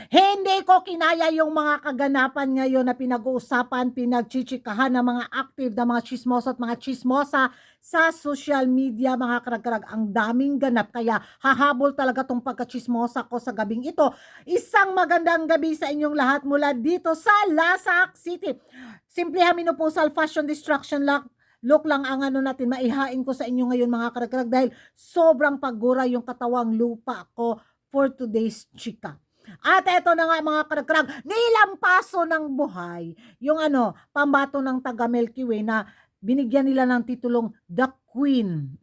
Hindi ko kinaya yung mga kaganapan ngayon na pinag-uusapan, pinagchichikahan ng mga active na mga chismoso at mga chismosa sa social media, mga karag-karag. Ang daming ganap, kaya hahabol talaga tong pagkachismosa ko sa gabing ito. Isang magandang gabi sa inyong lahat mula dito sa Lasak City. Simple Haminupusal Fashion Destruction look lang ang ano natin, maihain ko sa inyo ngayon mga karag-karag dahil sobrang paggura yung katawang lupa ko for today's chika. At eto na nga mga karag-karag, nilampaso ng buhay yung ano, pambato ng taga Milky Way na binigyan nila ng titulong The Queen.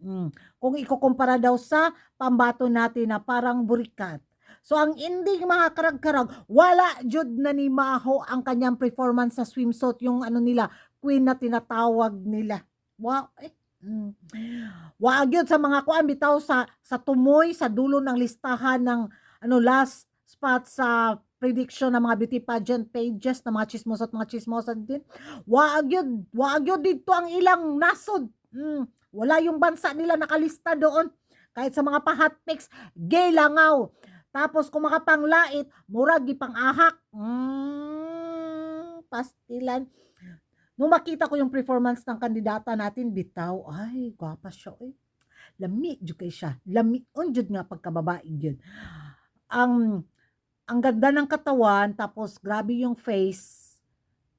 Kung ikukumpara daw sa pambato natin na parang burikat. So ang ending mga karag-karag, wala jud na ni Maho ang kanyang performance sa swimsuit, yung ano nila, queen na tinatawag nila. Wow, Waag yun sa mga kuan bitaw sa tumoy sa dulo ng listahan ng ano last spot sa prediction ng mga beauty pageant pages ng mga chismos at mga chismosa din. Waag yun dito ang ilang nasod. Wala yung bansa nila nakalista doon. Kahit sa mga pa-hot pics, gay langaw. Tapos kung makapanglait, murag gipang-ahak. Pastilan. Nung makita ko yung performance ng kandidata natin, bitaw, ay, gwapa siya, eh. Lami, jud kay siya. Lami, jud nga pagkababae yun. Ang ganda ng katawan, tapos grabe yung face,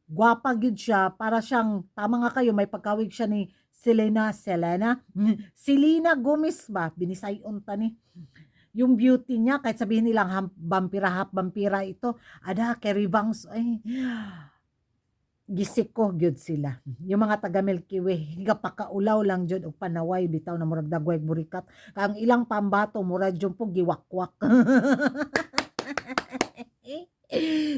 gwapa gyud siya, para siyang, tama nga kayo, may pagkawig siya ni Selena Selena Gomez ba, binisayon ta ni. Yung beauty niya, kahit sabihin nilang vampira ito, ada, Kerry Bangs, ay, gisik ko gyud sila. Yung mga taga Milky Way, higa pakaulaw lang jud og panaway bitaw na murag dagway burikat. Kang ilang pambato murag jud po giwakwak.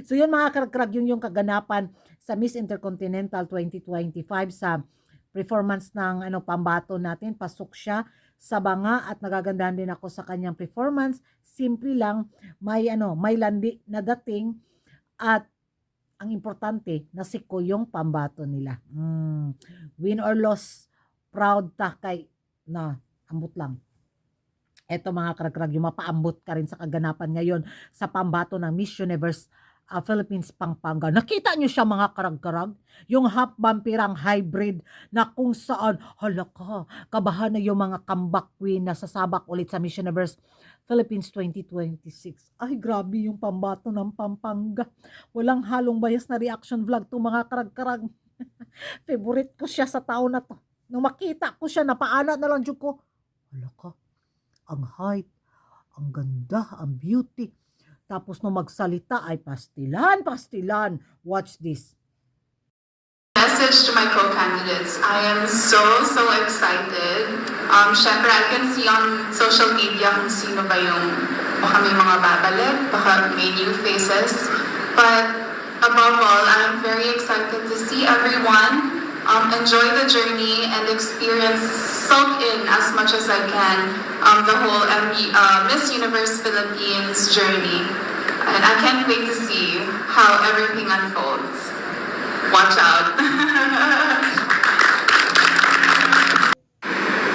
So yun mga karag-karag, yung kaganapan sa Miss Intercontinental 2025 sa performance ng ano pambato natin. Pasok siya sa banga at nagagandahan din ako sa kanyang performance. Simple lang, may landi na dating at ang importante, nasiko yung pambato nila. Win or loss, proud ta kay na ambot lang. Eto mga karag-karag, yung mapaambot ka rin sa kaganapan ngayon sa pambato ng Miss Universe Philippines Pampanga. Nakita nyo siya mga karag-karag? Yung half vampirang hybrid na kung saan, halaka, kabahan na yung mga comeback queen na sasabak ulit sa Miss Universe Philippines 2026. Ay, grabe yung pambato ng Pampanga. Walang halong bias na reaction vlog to mga karag-karag. Favorite ko siya sa taon na to. Nung makita ko siya, napaana na lang ko. Halaka, ang height, ang ganda, ang beauty. Tapos nung magsalita ay pastilan. Watch this. Message to my co-candidates. I am so excited. Syempre, I can see on social media kung sino ba yung baka may mga babalik, baka may new faces. But above all, I am very excited to see everyone enjoy the journey and experience, soak in as much as I can the whole Miss Universe Philippines journey. And I can't wait to see how everything unfolds. Watch out.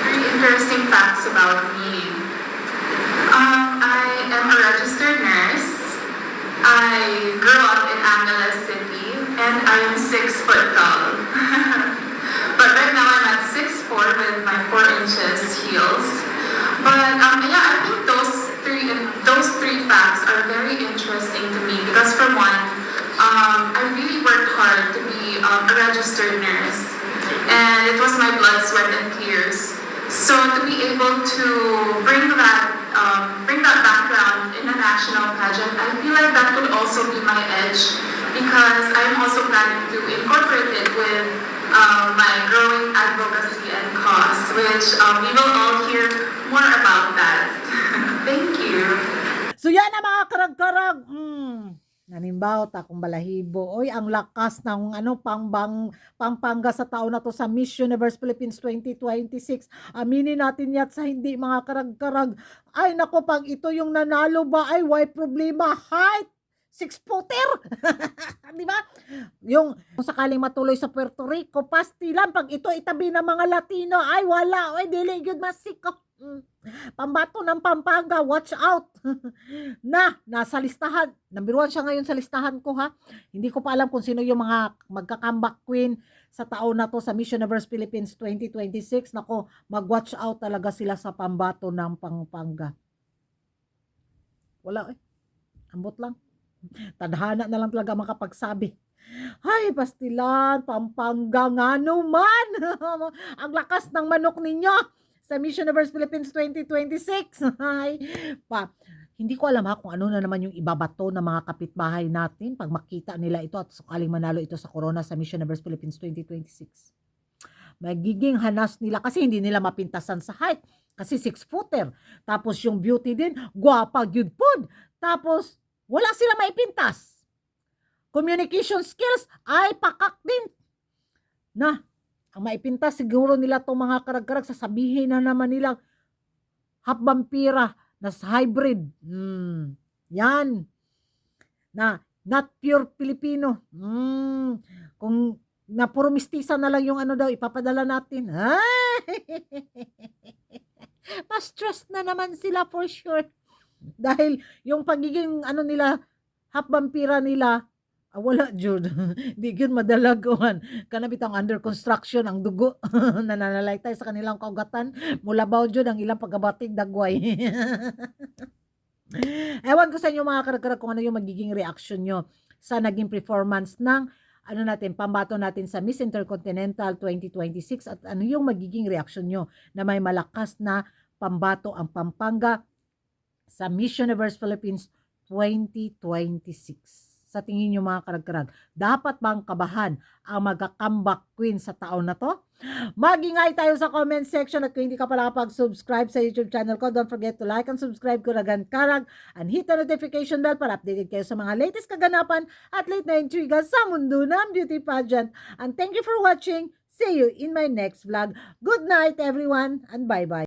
Very interesting facts about me. I am a registered nurse. I grew up in Angeles City, and I am 6 foot tall. But right now I'm at 6'4" with my 4 inches heels. But yeah, I think those three facts are very interesting to me because for one, I really worked hard to be a registered nurse, and it was my blood, sweat, and tears. So to be able to bring that background in a national pageant, I feel like that could also be my edge because I'm also planning to incorporate it with my growing advocacy and cause, which we will all hear more about that. Thank you. So yan na mga karag-karag. Nanimbaw ta kung balahibo. Oy, ang lakas ng Pampanga sa taon na to sa Miss Universe Philippines 2026. Aminin natin yat sa hindi mga karag-karag. Ay nako, pag ito yung nanalo ba ay why problema? Height 6-footer. Di ba? Yung kung sakaling matuloy sa Puerto Rico, pastilan, pag ito itabi ng mga Latino, ay wala, oy, dili yun masiko. Pambato ng Pampanga, watch out. Nasa listahan. Number 1 siya ngayon sa listahan ko, ha. Hindi ko pa alam kung sino yung mga magka-comeback queen sa taon na to sa Miss Universe Philippines 2026. Nako, mag-watch out talaga sila sa Pambato ng Pampanga. Wala, ambot lang. Tadhana na lang talaga makapagsabi. Ay, pastilan, Pampanga nga naman. Ang lakas ng manok ninyo sa Miss Universe Philippines 2026. Ay, hindi ko alam kung ano na naman yung ibabato ng mga kapitbahay natin pag makita nila ito at sakaling manalo ito sa corona sa Miss Universe Philippines 2026. Magiging hanas nila kasi hindi nila mapintasan sa height kasi 6-footer. Tapos yung beauty din, gwapa gyud pod. Tapos wala sila maipintas. Communication skills ay pakak din. Ang maipintas siguro nila itong mga karag-karag, sasabihin na naman nilang half vampira na hybrid. Yan. Not pure Filipino. Kung na puro mistisa na lang yung ano daw, ipapadala natin. Ma-stress na naman sila for sure. Dahil yung pagiging ano nila, half vampira nila, wala jud. Di yun madalaguan. Kanabit ang under construction, ang dugo. Nananalaytay sa kanilang kaugatan. Mulabaw jud ang ilang pagkabatig dagway. Ewan ko sa inyo mga karag-karag kung ano yung magiging reaction nyo sa naging performance ng pambato natin sa Miss Intercontinental 2026 at ano yung magiging reaction nyo na may malakas na pambato ang Pampanga sa Miss Universe Philippines 2026. Sa tingin nyo mga karag-karag, dapat bang kabahan ang magka-comeback queen sa taon na to? Mag-ingay tayo sa comment section at kung hindi ka pa nakapag-subscribe sa YouTube channel ko, don't forget to like and subscribe ko Ragan Karag and hit the notification bell para updated kayo sa mga latest kaganapan at late na intriga sa mundo ng beauty pageant. And thank you for watching. See you in my next vlog. Good night everyone and bye-bye.